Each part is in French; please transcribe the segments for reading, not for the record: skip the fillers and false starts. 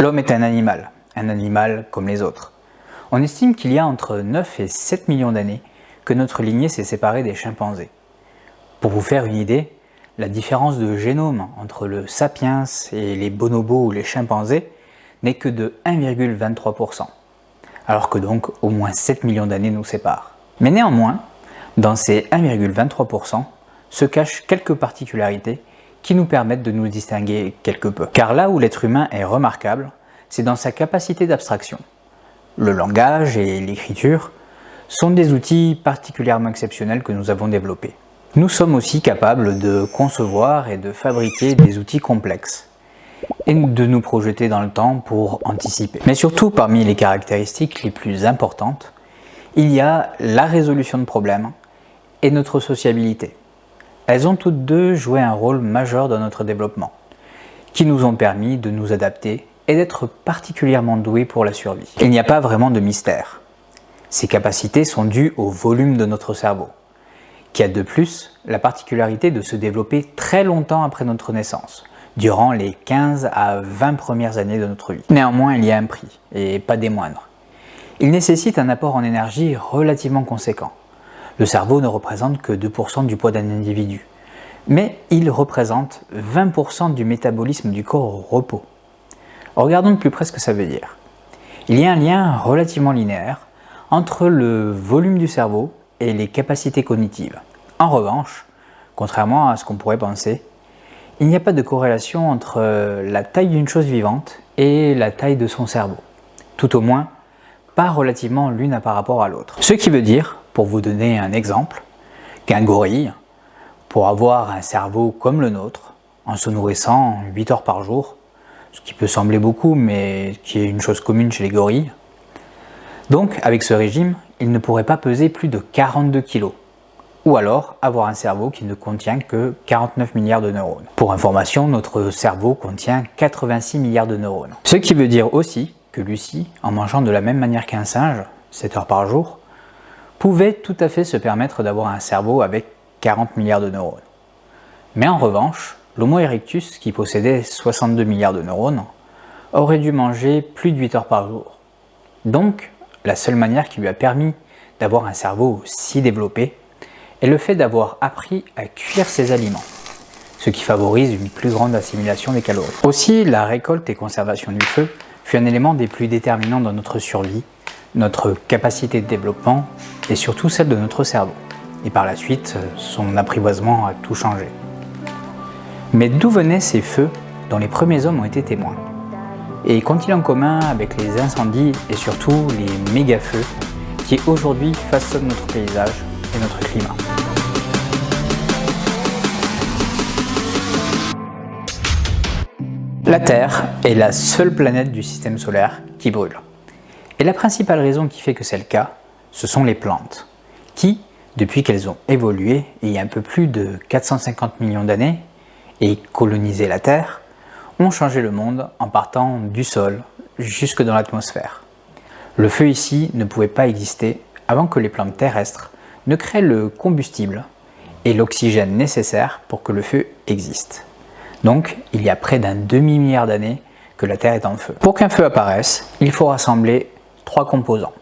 L'homme est un animal comme les autres. On estime qu'il y a entre 9 et 7 millions d'années que notre lignée s'est séparée des chimpanzés. Pour vous faire une idée, la différence de génome entre le sapiens et les bonobos ou les chimpanzés n'est que de 1,23%, alors que donc au moins 7 millions d'années nous séparent. Mais néanmoins, dans ces 1,23% se cachent quelques particularités qui nous permettent de nous distinguer quelque peu. Car là où l'être humain est remarquable, c'est dans sa capacité d'abstraction. Le langage et l'écriture sont des outils particulièrement exceptionnels que nous avons développés. Nous sommes aussi capables de concevoir et de fabriquer des outils complexes et de nous projeter dans le temps pour anticiper. Mais surtout, parmi les caractéristiques les plus importantes, il y a la résolution de problèmes et notre sociabilité. Elles ont toutes deux joué un rôle majeur dans notre développement, qui nous ont permis de nous adapter et d'être particulièrement doués pour la survie. Il n'y a pas vraiment de mystère. Ces capacités sont dues au volume de notre cerveau, qui a de plus la particularité de se développer très longtemps après notre naissance, durant les 15 à 20 premières années de notre vie. Néanmoins, il y a un prix, et pas des moindres. Il nécessite un apport en énergie relativement conséquent. Le cerveau ne représente que 2% du poids d'un individu, mais il représente 20% du métabolisme du corps au repos. Regardons de plus près ce que ça veut dire. Il y a un lien relativement linéaire entre le volume du cerveau et les capacités cognitives. En revanche, contrairement à ce qu'on pourrait penser, il n'y a pas de corrélation entre la taille d'une chose vivante et la taille de son cerveau. Tout au moins, pas relativement l'une par rapport à l'autre. Ce qui veut dire, pour vous donner un exemple, qu'un gorille, pour avoir un cerveau comme le nôtre, en se nourrissant 8 heures par jour, ce qui peut sembler beaucoup, mais qui est une chose commune chez les gorilles, donc avec ce régime, il ne pourrait pas peser plus de 42 kg, ou alors avoir un cerveau qui ne contient que 49 milliards de neurones. Pour information, notre cerveau contient 86 milliards de neurones. Ce qui veut dire aussi que Lucie, en mangeant de la même manière qu'un singe, 7 heures par jour, pouvait tout à fait se permettre d'avoir un cerveau avec 40 milliards de neurones. Mais en revanche, l'Homo erectus, qui possédait 62 milliards de neurones, aurait dû manger plus de 8 heures par jour. Donc, la seule manière qui lui a permis d'avoir un cerveau si développé est le fait d'avoir appris à cuire ses aliments, ce qui favorise une plus grande assimilation des calories. Aussi, la récolte et conservation du feu fut un élément des plus déterminants dans notre survie, notre capacité de développement et surtout celle de notre cerveau. Et par la suite, son apprivoisement a tout changé. Mais d'où venaient ces feux dont les premiers hommes ont été témoins? Et qu'ont-ils en commun avec les incendies et surtout les méga-feux qui aujourd'hui façonnent notre paysage et notre climat? La Terre est la seule planète du système solaire qui brûle. Et la principale raison qui fait que c'est le cas, ce sont les plantes, qui, depuis qu'elles ont évolué il y a un peu plus de 450 millions d'années et colonisé la Terre, ont changé le monde en partant du sol jusque dans l'atmosphère. Le feu ici ne pouvait pas exister avant que les plantes terrestres ne créent le combustible et l'oxygène nécessaires pour que le feu existe. Donc, il y a près d'un demi-milliard d'années que la Terre est en feu. Pour qu'un feu apparaisse, il faut rassembler 3 composants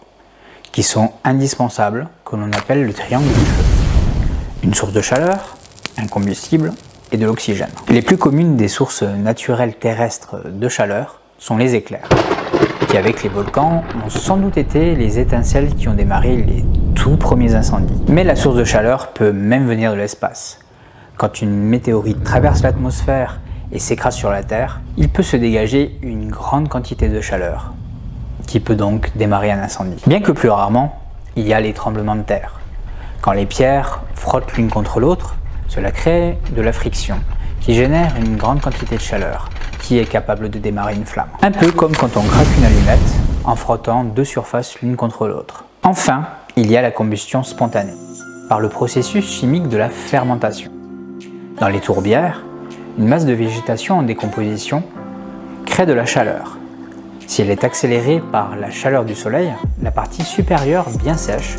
qui sont indispensables, que l'on appelle le triangle du feu. Une source de chaleur, un combustible et de l'oxygène. Les plus communes des sources naturelles terrestres de chaleur sont les éclairs, qui avec les volcans ont sans doute été les étincelles qui ont démarré les tout premiers incendies. Mais la source de chaleur peut même venir de l'espace. Quand une météorite traverse l'atmosphère et s'écrase sur la Terre, il peut se dégager une grande quantité de chaleur, qui peut donc démarrer un incendie. Bien que plus rarement, il y a les tremblements de terre. Quand les pierres frottent l'une contre l'autre, cela crée de la friction, qui génère une grande quantité de chaleur, qui est capable de démarrer une flamme. Un peu comme quand on gratte une allumette en frottant 2 surfaces l'une contre l'autre. Enfin, il y a la combustion spontanée, par le processus chimique de la fermentation. Dans les tourbières, une masse de végétation en décomposition crée de la chaleur. Si elle est accélérée par la chaleur du soleil, la partie supérieure bien sèche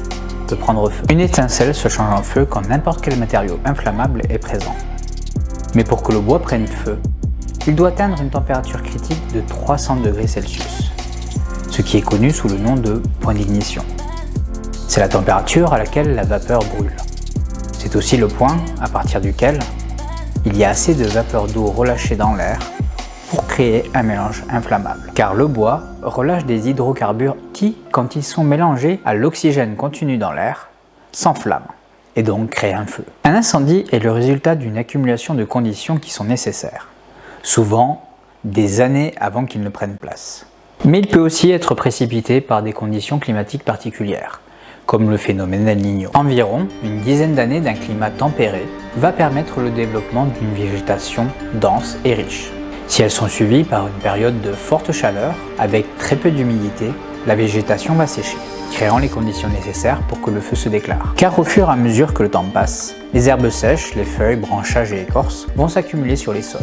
peut prendre feu. Une étincelle se change en feu quand n'importe quel matériau inflammable est présent. Mais pour que le bois prenne feu, il doit atteindre une température critique de 300 degrés Celsius, ce qui est connu sous le nom de point d'ignition. C'est la température à laquelle la vapeur brûle. C'est aussi le point à partir duquel il y a assez de vapeur d'eau relâchée dans l'air pour créer un mélange inflammable. Car le bois relâche des hydrocarbures qui, quand ils sont mélangés à l'oxygène contenu dans l'air, s'enflamment et donc créent un feu. Un incendie est le résultat d'une accumulation de conditions qui sont nécessaires, souvent des années avant qu'ils ne prennent place. Mais il peut aussi être précipité par des conditions climatiques particulières, comme le phénomène El Niño. Environ une dizaine d'années d'un climat tempéré va permettre le développement d'une végétation dense et riche. Si elles sont suivies par une période de forte chaleur, avec très peu d'humidité, la végétation va sécher, créant les conditions nécessaires pour que le feu se déclare. Car au fur et à mesure que le temps passe, les herbes sèches, les feuilles, branchages et écorces vont s'accumuler sur les sols.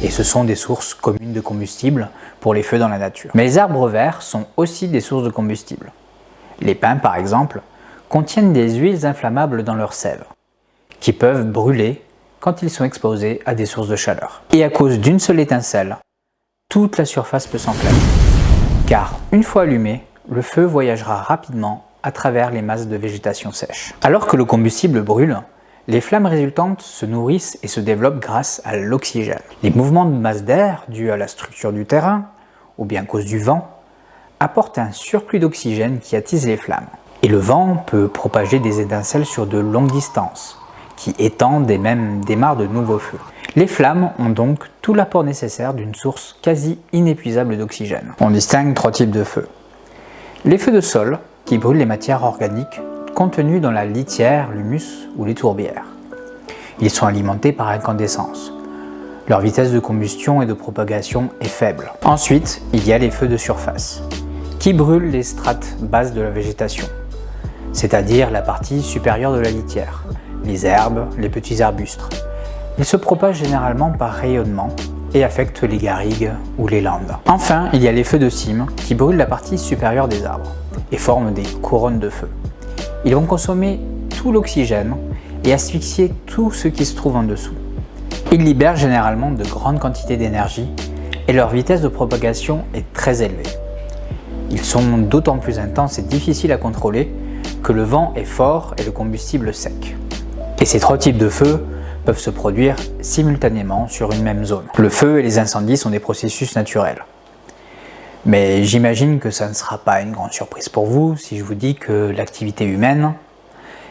Et ce sont des sources communes de combustible pour les feux dans la nature. Mais les arbres verts sont aussi des sources de combustible. Les pins, par exemple, contiennent des huiles inflammables dans leurs sève, qui peuvent brûler quand ils sont exposés à des sources de chaleur. Et à cause d'une seule étincelle, toute la surface peut s'enflammer. Car une fois allumé, le feu voyagera rapidement à travers les masses de végétation sèche. Alors que le combustible brûle, les flammes résultantes se nourrissent et se développent grâce à l'oxygène. Les mouvements de masse d'air dus à la structure du terrain, ou bien à cause du vent, apportent un surplus d'oxygène qui attise les flammes. Et le vent peut propager des étincelles sur de longues distances, qui étendent et même démarrent de nouveaux feux. Les flammes ont donc tout l'apport nécessaire d'une source quasi inépuisable d'oxygène. On distingue trois types de feux. Les feux de sol, qui brûlent les matières organiques contenues dans la litière, l'humus ou les tourbières. Ils sont alimentés par incandescence. Leur vitesse de combustion et de propagation est faible. Ensuite, il y a les feux de surface, qui brûlent les strates basses de la végétation, c'est-à-dire la partie supérieure de la litière, les herbes, les petits arbustes. Ils se propagent généralement par rayonnement et affectent les garrigues ou les landes. Enfin, il y a les feux de cime qui brûlent la partie supérieure des arbres et forment des couronnes de feu. Ils vont consommer tout l'oxygène et asphyxier tout ce qui se trouve en dessous. Ils libèrent généralement de grandes quantités d'énergie et leur vitesse de propagation est très élevée. Ils sont d'autant plus intenses et difficiles à contrôler que le vent est fort et le combustible sec. Et ces trois types de feux peuvent se produire simultanément sur une même zone. Le feu et les incendies sont des processus naturels. Mais j'imagine que ça ne sera pas une grande surprise pour vous si je vous dis que l'activité humaine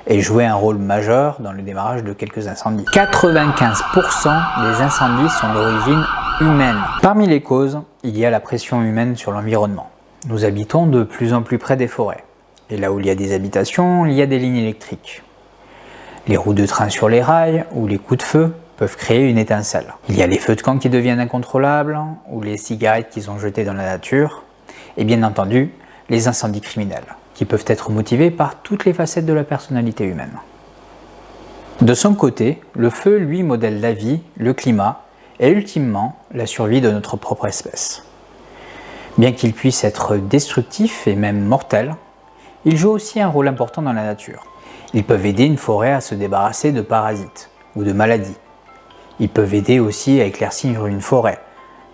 ait joué un rôle majeur dans le démarrage de quelques incendies. 95% des incendies sont d'origine humaine. Parmi les causes, il y a la pression humaine sur l'environnement. Nous habitons de plus en plus près des forêts. Et là où il y a des habitations, il y a des lignes électriques. Les roues de train sur les rails ou les coups de feu peuvent créer une étincelle. Il y a les feux de camp qui deviennent incontrôlables ou les cigarettes qui sont jetées dans la nature. Et bien entendu, les incendies criminels qui peuvent être motivés par toutes les facettes de la personnalité humaine. De son côté, le feu, lui, modèle la vie, le climat et ultimement la survie de notre propre espèce. Bien qu'il puisse être destructif et même mortel, ils jouent aussi un rôle important dans la nature. Ils peuvent aider une forêt à se débarrasser de parasites ou de maladies. Ils peuvent aider aussi à éclaircir une forêt,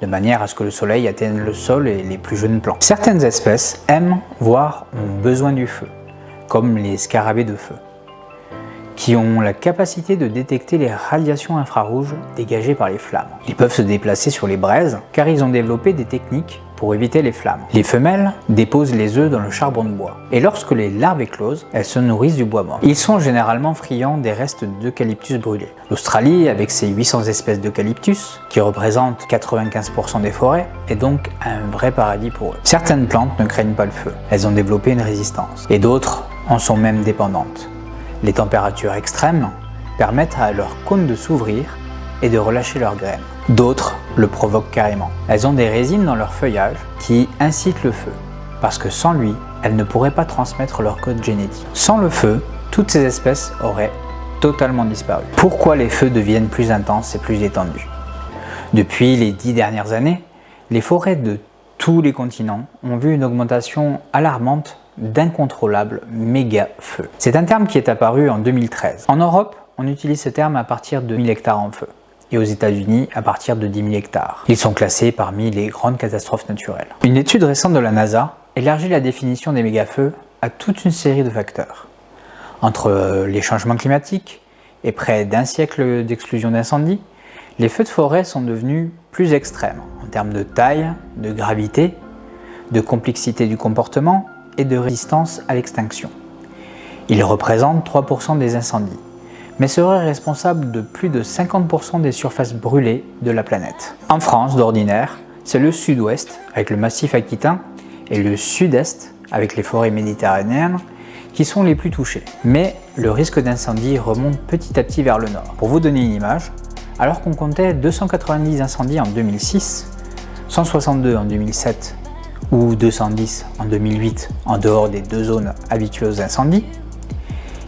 de manière à ce que le soleil atteigne le sol et les plus jeunes plants. Certaines espèces aiment, voire ont besoin du feu, comme les scarabées de feu, qui ont la capacité de détecter les radiations infrarouges dégagées par les flammes. Ils peuvent se déplacer sur les braises car ils ont développé des techniques pour éviter les flammes. Les femelles déposent les œufs dans le charbon de bois et lorsque les larves éclosent, elles se nourrissent du bois mort. Ils sont généralement friands des restes d'eucalyptus brûlés. L'Australie, avec ses 800 espèces d'eucalyptus, qui représentent 95% des forêts, est donc un vrai paradis pour eux. Certaines plantes ne craignent pas le feu, elles ont développé une résistance, et d'autres en sont même dépendantes. Les températures extrêmes permettent à leurs cônes de s'ouvrir et de relâcher leurs graines. D'autres le provoquent carrément. Elles ont des résines dans leur feuillage qui incitent le feu, parce que sans lui, elles ne pourraient pas transmettre leur code génétique. Sans le feu, toutes ces espèces auraient totalement disparu. Pourquoi les feux deviennent plus intenses et plus étendus? Depuis les 10 dernières années, les forêts de tous les continents ont vu une augmentation alarmante d'incontrôlables méga-feux. C'est un terme qui est apparu en 2013. En Europe, on utilise ce terme à partir de 1000 hectares en feu. et aux États-Unis à partir de 10 000 hectares. Ils sont classés parmi les grandes catastrophes naturelles. Une étude récente de la NASA élargit la définition des mégafeux à toute une série de facteurs. Entre les changements climatiques et près d'un siècle d'exclusion d'incendies, les feux de forêt sont devenus plus extrêmes en termes de taille, de gravité, de complexité du comportement et de résistance à l'extinction. Ils représentent 3% des incendies, mais seraient responsables de plus de 50% des surfaces brûlées de la planète. En France, d'ordinaire, c'est le sud-ouest avec le massif aquitain et le sud-est avec les forêts méditerranéennes qui sont les plus touchés. Mais le risque d'incendie remonte petit à petit vers le nord. Pour vous donner une image, alors qu'on comptait 290 incendies en 2006, 162 en 2007 ou 210 en 2008 en dehors des deux zones habituées aux incendies,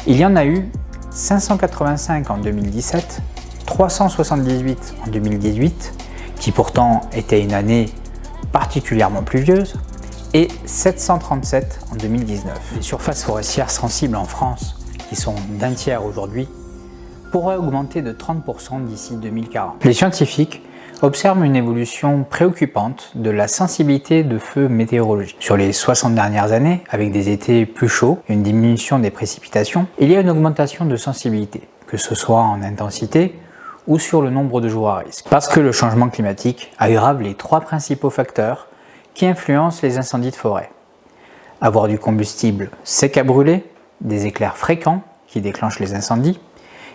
il y en a eu 585 en 2017, 378 en 2018, qui pourtant était une année particulièrement pluvieuse, et 737 en 2019. Les surfaces forestières sensibles en France, qui sont d'un tiers aujourd'hui, pourraient augmenter de 30% d'ici 2040. Les scientifiques observent une évolution préoccupante de la sensibilité de feux météorologiques. Sur les 60 dernières années, avec des étés plus chauds et une diminution des précipitations, il y a une augmentation de sensibilité, que ce soit en intensité ou sur le nombre de jours à risque. Parce que le changement climatique aggrave les trois principaux facteurs qui influencent les incendies de forêt. Avoir du combustible sec à brûler, des éclairs fréquents qui déclenchent les incendies,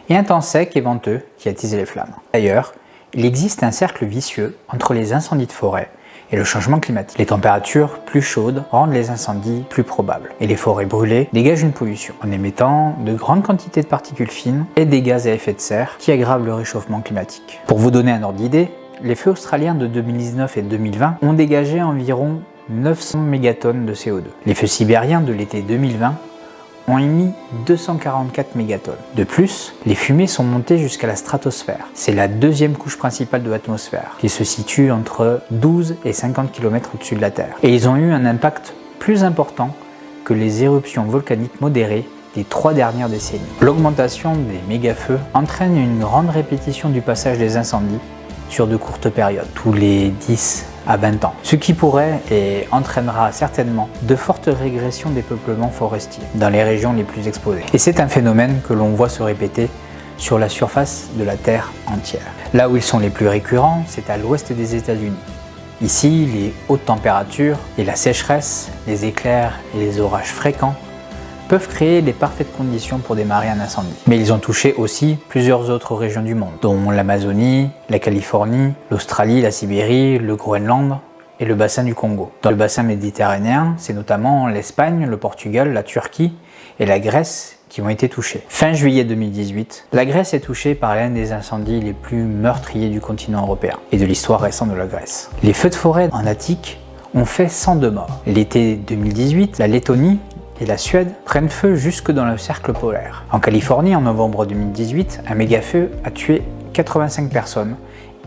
et un temps sec et venteux qui attise les flammes. D'ailleurs, il existe un cercle vicieux entre les incendies de forêt et le changement climatique. Les températures plus chaudes rendent les incendies plus probables, et les forêts brûlées dégagent une pollution en émettant de grandes quantités de particules fines et des gaz à effet de serre qui aggravent le réchauffement climatique. Pour vous donner un ordre d'idée, les feux australiens de 2019 et 2020 ont dégagé environ 900 mégatonnes de CO2. Les feux sibériens de l'été 2020 ont émis 244 mégatonnes. De plus, les fumées sont montées jusqu'à la stratosphère. C'est la deuxième couche principale de l'atmosphère, qui se situe entre 12 et 50 km au-dessus de la Terre. Et ils ont eu un impact plus important que les éruptions volcaniques modérées des 3 dernières décennies. L'augmentation des méga-feux entraîne une grande répétition du passage des incendies sur de courtes périodes, tous les 10 à 20 ans, ce qui pourrait et entraînera certainement de fortes régressions des peuplements forestiers dans les régions les plus exposées. Et c'est un phénomène que l'on voit se répéter sur la surface de la Terre entière. Là où ils sont les plus récurrents, c'est à l'ouest des États-Unis. Ici, les hautes températures et la sécheresse, les éclairs et les orages fréquents peuvent créer les parfaites conditions pour démarrer un incendie. Mais ils ont touché aussi plusieurs autres régions du monde, dont l'Amazonie, la Californie, l'Australie, la Sibérie, le Groenland et le bassin du Congo. Dans le bassin méditerranéen, c'est notamment l'Espagne, le Portugal, la Turquie et la Grèce qui ont été touchés. Fin juillet 2018, la Grèce est touchée par l'un des incendies les plus meurtriers du continent européen et de l'histoire récente de la Grèce. Les feux de forêt en Attique ont fait 102 morts. L'été 2018, la Lettonie et la Suède prennent feu jusque dans le cercle polaire. En Californie, en novembre 2018, un méga-feu a tué 85 personnes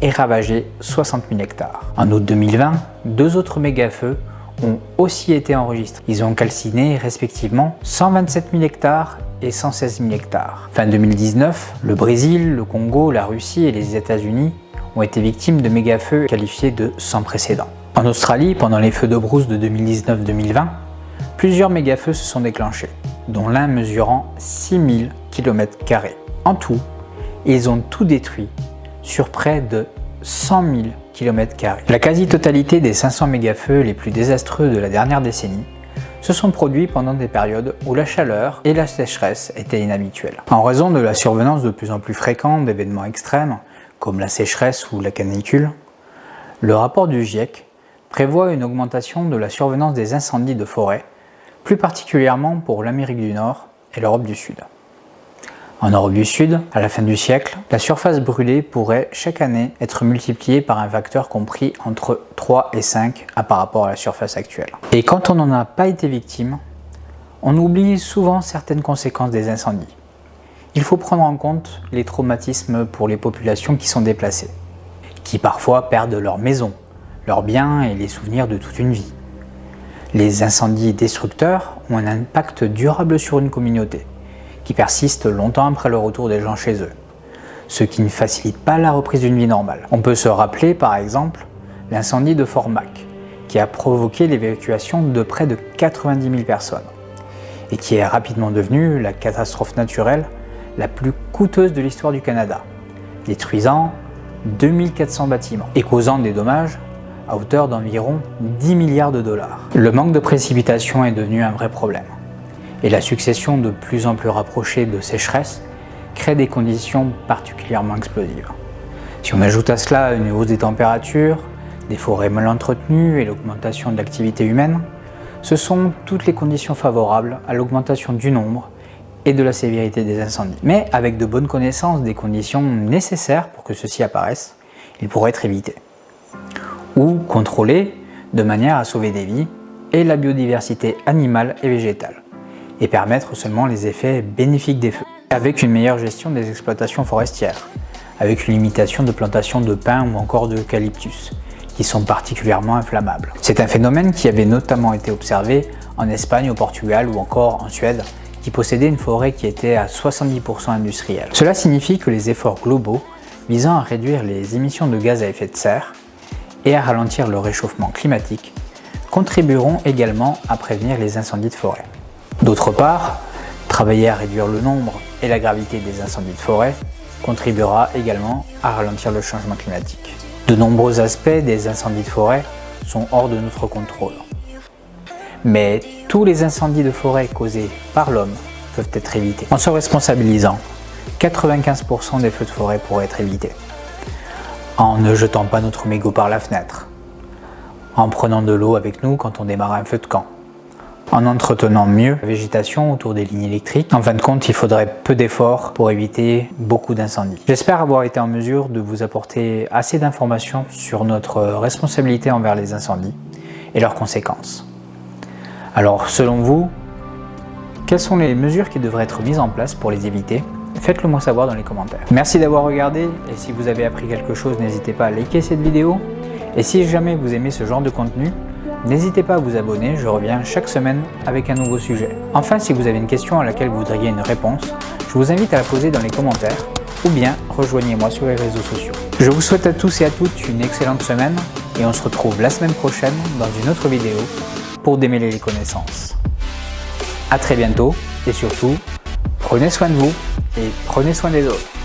et ravagé 60 000 hectares. En août 2020, 2 autres méga-feux ont aussi été enregistrés. Ils ont calciné respectivement 127 000 hectares et 116 000 hectares. Fin 2019, le Brésil, le Congo, la Russie et les États-Unis ont été victimes de méga-feux qualifiés de sans précédent. En Australie, pendant les feux de brousse de 2019-2020, plusieurs méga-feux se sont déclenchés, dont l'un mesurant 6000 km². En tout, ils ont tout détruit sur près de 100 000 km². La quasi-totalité des 500 méga-feux les plus désastreux de la dernière décennie se sont produits pendant des périodes où la chaleur et la sécheresse étaient inhabituelles. En raison de la survenance de plus en plus fréquente d'événements extrêmes, comme la sécheresse ou la canicule, le rapport du GIEC prévoit une augmentation de la survenance des incendies de forêt, plus particulièrement pour l'Amérique du Nord et l'Europe du Sud. En Europe du Sud, à la fin du siècle, la surface brûlée pourrait chaque année être multipliée par un facteur compris entre 3 et 5 par rapport à la surface actuelle. Et quand on n'en a pas été victime, on oublie souvent certaines conséquences des incendies. Il faut prendre en compte les traumatismes pour les populations qui sont déplacées, qui parfois perdent leur maison, leurs biens et les souvenirs de toute une vie. Les incendies destructeurs ont un impact durable sur une communauté, qui persiste longtemps après le retour des gens chez eux. ce qui ne facilite pas la reprise d'une vie normale. On peut se rappeler par exemple l'incendie de Fort Mac, qui a provoqué l'évacuation de près de 90 000 personnes et qui est rapidement devenue la catastrophe naturelle la plus coûteuse de l'histoire du Canada, détruisant 2400 bâtiments et causant des dommages à hauteur d'environ 10 milliards de dollars. Le manque de précipitations est devenu un vrai problème et la succession de plus en plus rapprochée de sécheresses crée des conditions particulièrement explosives. Si on ajoute à cela une hausse des températures, des forêts mal entretenues et l'augmentation de l'activité humaine, ce sont toutes les conditions favorables à l'augmentation du nombre et de la sévérité des incendies. Mais avec de bonnes connaissances des conditions nécessaires pour que ceux-ci apparaissent, ils pourraient être évités ou contrôlés de manière à sauver des vies et la biodiversité animale et végétale et permettre seulement les effets bénéfiques des feux, avec une meilleure gestion des exploitations forestières, avec une limitation de plantation de pins ou encore d'eucalyptus, qui sont particulièrement inflammables. C'est un phénomène qui avait notamment été observé en Espagne, au Portugal ou encore en Suède, qui possédait une forêt qui était à 70% industrielle. Cela signifie que les efforts globaux visant à réduire les émissions de gaz à effet de serre et à ralentir le réchauffement climatique contribueront également à prévenir les incendies de forêt. D'autre part, travailler à réduire le nombre et la gravité des incendies de forêt contribuera également à ralentir le changement climatique. De nombreux aspects des incendies de forêt sont hors de notre contrôle. Mais tous les incendies de forêt causés par l'homme peuvent être évités. En se responsabilisant, 95% des feux de forêt pourraient être évités. En ne jetant pas notre mégot par la fenêtre, en prenant de l'eau avec nous quand on démarre un feu de camp, en entretenant mieux la végétation autour des lignes électriques. En fin de compte, il faudrait peu d'efforts pour éviter beaucoup d'incendies. J'espère avoir été en mesure de vous apporter assez d'informations sur notre responsabilité envers les incendies et leurs conséquences. Alors, selon vous, quelles sont les mesures qui devraient être mises en place pour les éviter ? Faites-le moi savoir dans les commentaires. Merci d'avoir regardé et si vous avez appris quelque chose, n'hésitez pas à liker cette vidéo. Et si jamais vous aimez ce genre de contenu, n'hésitez pas à vous abonner, je reviens chaque semaine avec un nouveau sujet. Enfin, si vous avez une question à laquelle vous voudriez une réponse, je vous invite à la poser dans les commentaires ou bien rejoignez-moi sur les réseaux sociaux. Je vous souhaite à tous et à toutes une excellente semaine et on se retrouve la semaine prochaine dans une autre vidéo pour démêler les connaissances. A très bientôt et surtout, prenez soin de vous et prenez soin des autres.